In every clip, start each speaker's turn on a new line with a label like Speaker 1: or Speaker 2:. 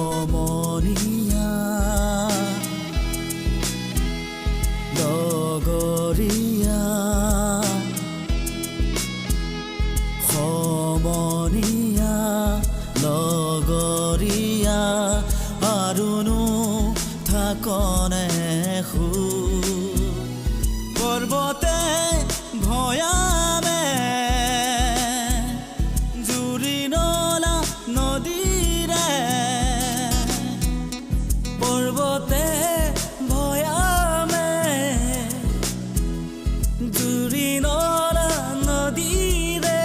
Speaker 1: সমনীয়া লগৰীয়া সমনীয়া লগৰীয়া আৰুনো থাকনে পৰ্বতে ভয়ামে জুৰি নলা নদীৰে পৰ্বতে ভয়ামে জুৰি নলা নদীৰে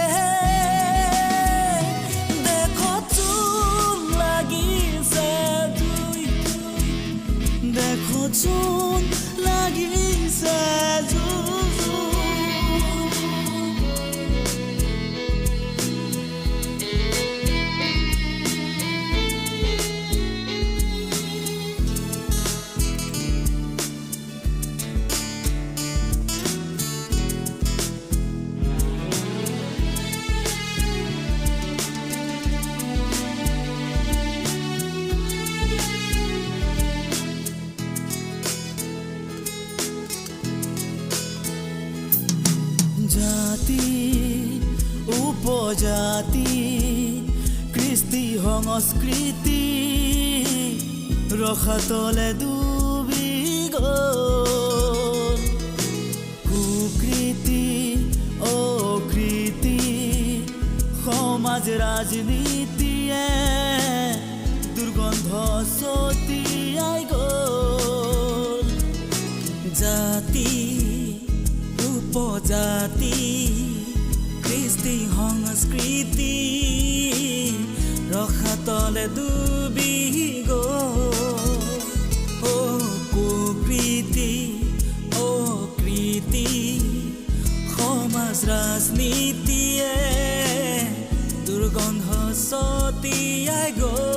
Speaker 1: দেখোচোন লাগিছে জুই দেখোচোন লাগিছে জাতি উপজাতি কৃষ্টি সংস্কৃতি ৰসাতলে ডুবি গ'ল কুকৃতি অকৃতি সমাজ ৰাজনীতিয়ে দুৰ্গন্ধ ছটিয়াই গ'ল জাতি উপজাতি কৃষ্টি সংস্কৃতি ৰসাতলে ডুবি গ'ল কুকৃতি অকৃতি সমাজ ৰাজনীতিয়ে দুৰ্গন্ধ ছটিয়াই গ'ল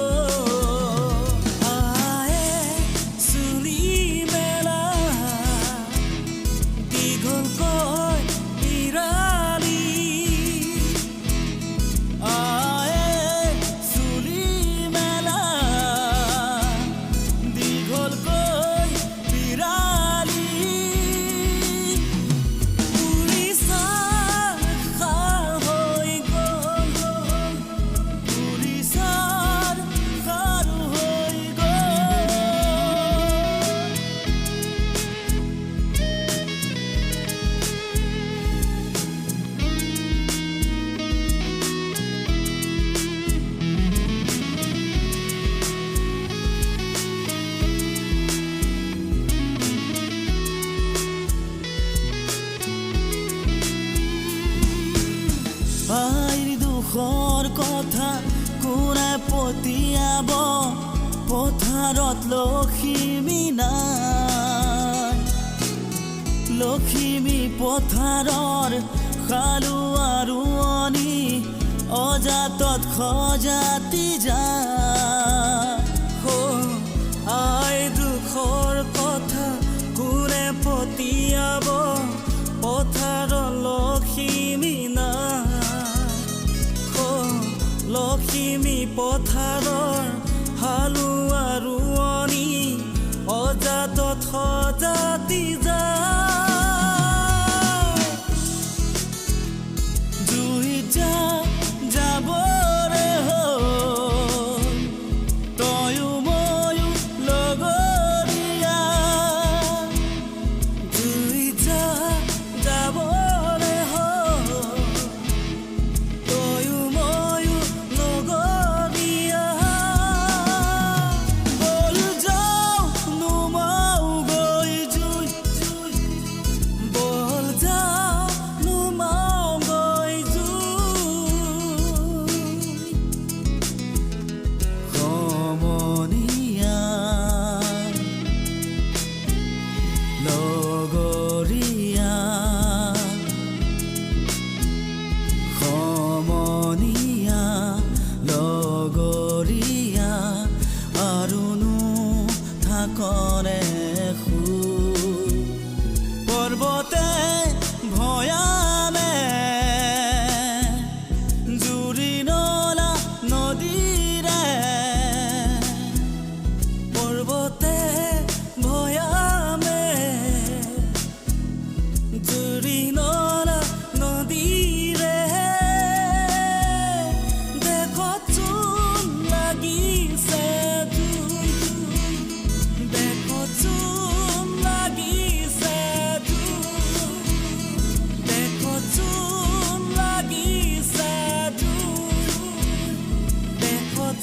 Speaker 1: আইৰ দুখৰ কথা কোনে পতিয়াব পথাৰত লখিমী নাই লখিমী পথাৰৰ খালুৱা ৰোৱনী অজাতত খজাতি যায় আইৰ দুখৰ কথা কোনে পতিয়াব পথাৰৰ লখিমী নাই লখিমী পথাৰৰ হালুৱা ৰোৱনী অজাতত খজাতি যায় জুইত যাবৰে হ'ল তয়ো ময়ো লগৰীয়া জুইত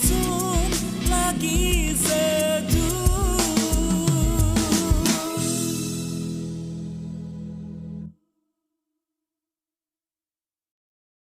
Speaker 1: চোন লাগি